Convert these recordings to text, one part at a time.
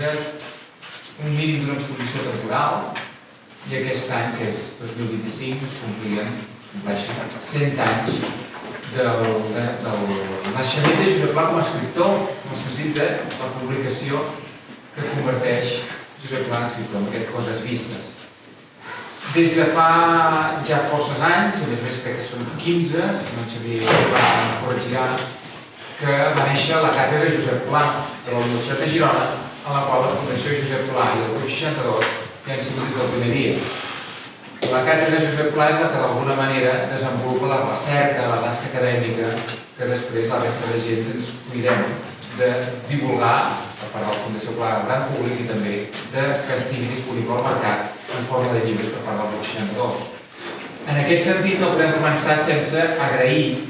un mínim d'una exposició temporal i aquest any, que és 2025, es compleixen 100 anys del naixement de Josep Pla com a escriptor, en el sentit de la publicació que converteix Josep Pla en escriptor, amb aquest Coses vistes. Des de fa ja forces anys, a més crec que són 15, si no en Xavier Pla em corregirà, que va néixer la càtedra Josep Pla de la Universitat de Girona, en la qual la Fundació Josep Pla i el Grup 62 ja han sigut des del primer dia. La càtedra Josep Pla és la que d'alguna manera desenvolupa la recerca, la tasca acadèmica, que després la resta de gent ens cuidem de divulgar per part de la Fundació Pla al gran públic i també que estigui disponible al mercat en forma de llibres per part del Grup 62. En aquest sentit no podem començar sense agrair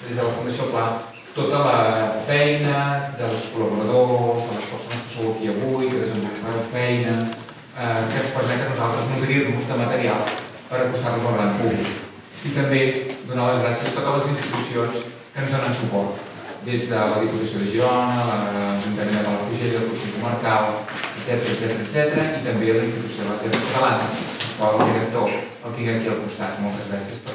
des de la Fundació Pla tota la feina dels col·laboradors, de les persones que sou aquí avui, que desenvolupeu feina, que ens permet a nosaltres nodrir-nos de material per acostar-nos al gran públic. I també donar les gràcies a totes les institucions que ens donen suport, des de la Diputació de Girona, l'Ajuntament de Palafrugell, el Consell Comarcal, etc. I també a la Institució de les Lletres Catalanes, el director el tinc aquí al costat. Moltes gràcies per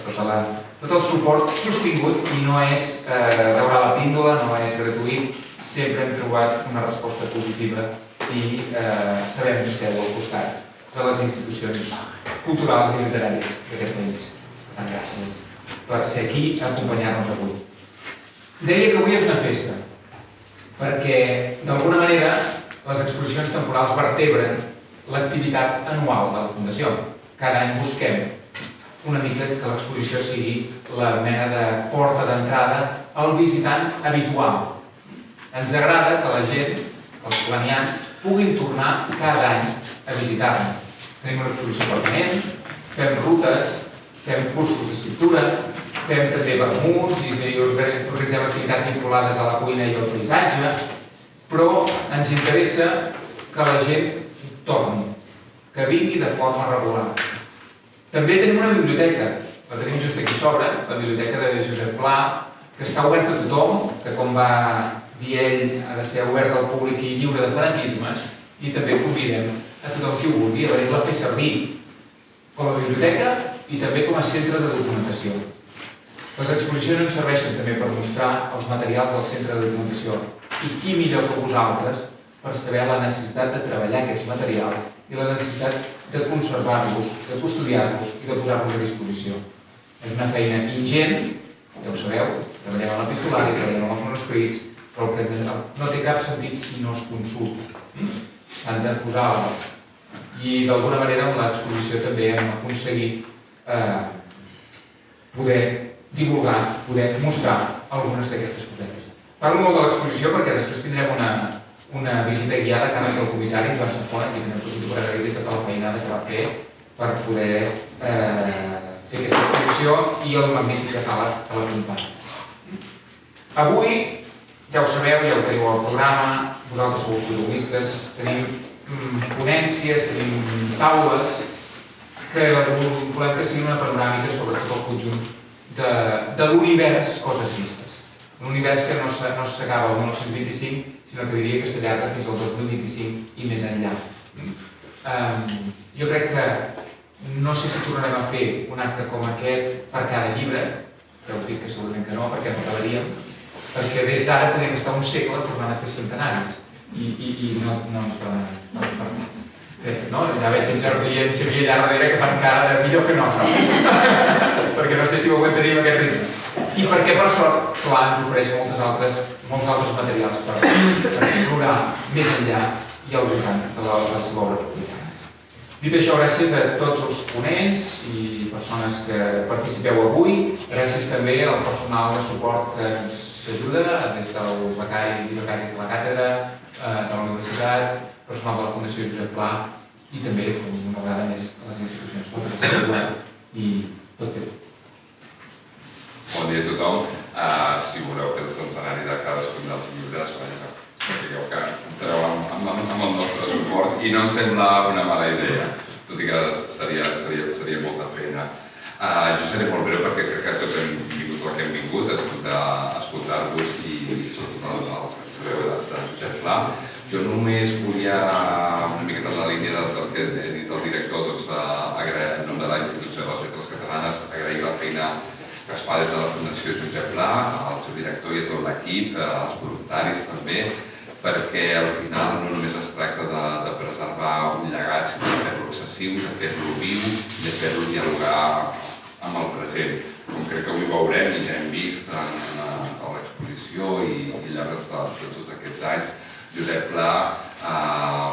tot el suport sostingut i no és daurar la píndola, no és gratuït, sempre hem trobat una resposta positiva i sabem que esteu al costat de les institucions culturals i literàries d'aquest país. Per tant, gràcies per ser aquí a acompanyar-nos avui. Deia que avui és una festa, perquè d'alguna manera les exposicions temporals vertebren l'activitat anual de la Fundació. Cada any busquem una mica que l'exposició sigui la mena de porta d'entrada al visitant habitual. Ens agrada que la gent, els planians, puguin tornar cada any a visitar-nos. Tenim una exposició permanent, fem rutes, fem cursos d'escriptura, fem també vermuts i organitzem activitats vinculades a la cuina i al paisatge, però ens interessa que la gent torni, que vingui de forma regular. També tenim una biblioteca, la tenim just aquí sobre, la biblioteca de Josep Pla, que està oberta a tothom, que com va dir ell ha de ser oberta al públic i lliure de fanatismes, i també convidem a tothom qui ho vulgui a venir-la a fer servir com a biblioteca i també com a centre de documentació. Les exposicions ens serveixen també per mostrar els materials del centre de documentació i qui millor que vosaltres per saber la necessitat de treballar aquests materials i la necessitat de conservar-los, de custodiar-los i de posar-los a disposició. És una feina ingent, ja ho sabeu, treballem en l'epistolari, treballem en els manuscrits, però el que no té cap sentit si no es consulta. S'han de posar a l'abast. I d'alguna manera amb l'exposició també hem aconseguit poder divulgar, poder mostrar algunes d'aquestes cosetes. Parlo molt de l'exposició perquè després tindrem una visita guiada a càrrec del comissari Joan Safona, que tindrem possible per agrair tota la feinada que va fer per poder fer aquesta exposició i el magnífic catàleg que l'acompanya. Avui, ja ho sabeu, ja ho teniu al programa, vosaltres sou els protagonistes, tenim ponències, tenim taules que volem que siguin una panoràmica sobre tot el conjunt de l'univers Coses vistes. Un univers que no s'acaba el 1925, sinó que diria que s'allarga fins al 2025 i més enllà. Jo crec que no sé si tornarem a fer un acte com aquest per cada llibre, que us dic que segurament que no, perquè no acabaríem, perquè des d'ara podem estar un segle tornant a fer centenaris i no ens fa no? Ja veig en Jordi i en Xavier allà darrere que fan cara de millor que no, perquè no sé si ho aguantaríem aquest ritme. I perquè, per sort, Pla ens ofereix molts altres materials per explorar més enllà i al voltant de la seva obra publicada. Dit això, gràcies a tots els ponents i persones que participeu avui. Gràcies també al personal de suport que ens ajuda, des dels becaris i becàries de la càtedra, de la universitat, personal de la Fundació Josep Pla i també, una vegada més, a les institucions públiques i tot bé. Bon dia a tothom. Si voleu fer el centenari de cadascun dels llibres, sapigueu que comptareu amb el nostre suport i no em sembla una mala idea, tot i que seria molta feina. Jo seré molt breu perquè crec que tots hem vingut el que hem vingut, a escoltar-vos i sobretot els que sabeu de Josep Pla. Jo només volia, una miqueta en la línia del que he dit el director, agrair en nom de la Institució de les Lletres Catalanes, agrair la feina que es fa des de la Fundació Josep Pla, al seu director i a tot l'equip, als voluntaris també, perquè al final no només es tracta de preservar un llegat, sinó de fer-lo accessible, de fer-lo viu i de fer-lo dialogar amb el present. Com crec que avui veurem i ja hem vist a l'exposició i al llarg de tots aquests anys, Josep Pla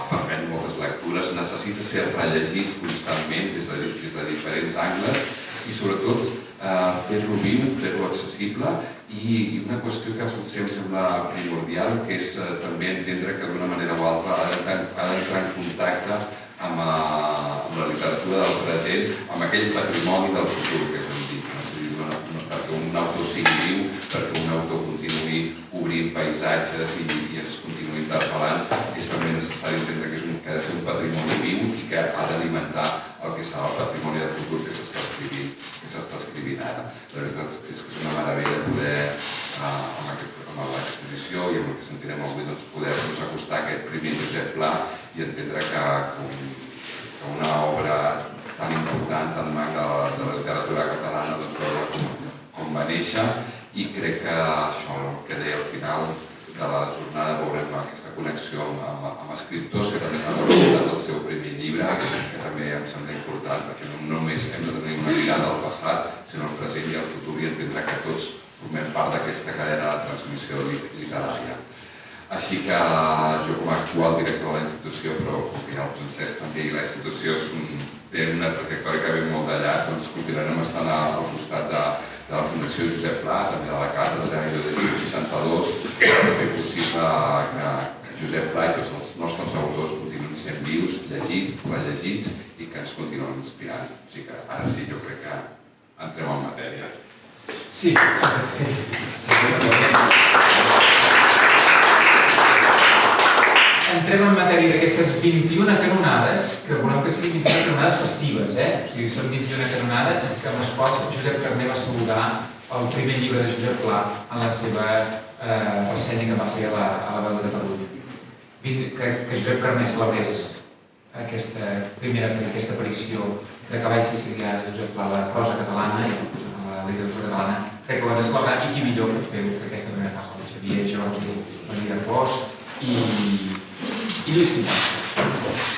permet moltes lectures, necessita ser rellegit constantment des de diferents angles i sobretot fer-lo viu, fer-lo accessible i una qüestió que potser em sembla primordial, que és també entendre que d'una manera o altra ha d'entrar en contacte amb la literatura del present, amb aquell patrimoni del futur que hem dit, perquè un autor sigui viu, perquè un autor continuï obrint paisatges i es continuï interpel·lant, és també necessari entendre que ha de ser un patrimoni viu i que ha d'alimentar el que serà el patrimoni del futur que s'està escrivint ara. La veritat és que és una meravella poder, amb l'exposició i amb el que sentirem avui, poder-nos acostar a aquest primer Josep Pla i entendre que una obra tan important, tan maca de la literatura catalana, veure com va néixer, i crec que això, el que deia al final de la jornada, veurem aquesta connexió amb escriptors que també s'han presentat el seu primer llibre, que també em sembla important, perquè no només hem de tenir una mirada al passat, sinó al present i al futur, i entendre que tots formem part d'aquesta cadena de transmissió literària. Així que jo, com a actual director de la institució, però com que hi ha el Francesc també i la institució té una trajectòria que ve molt d'allà, doncs continuarem estant al costat de la Fundació Josep Pla, també de la Càtedra i del 62, per fer possible que Josep Pla i tots els nostres autors continuïn sent vius, llegits, rellegits i que ens continuen inspirant. O sigui que ara sí, jo crec que entrem en matèria. Sí. Entrem en matèria d'aquestes 21 canonades, que volem que siguin 21 canonades festives, O sigui, són 21 canonades amb les quals Josep Carner va saludar el primer llibre de Josep Pla en la seva ressenya que va fer a la Veu de Catalunya. Que Josep Carner celebrés aquesta aparició de Cavall Sicilià de Josep Pla a la prosa catalana i a la literatura catalana, crec que ho hem de celebrar i qui millor que fer aquesta primera part, el Xavier Jordi, Maria Clos i Lluís Quintana.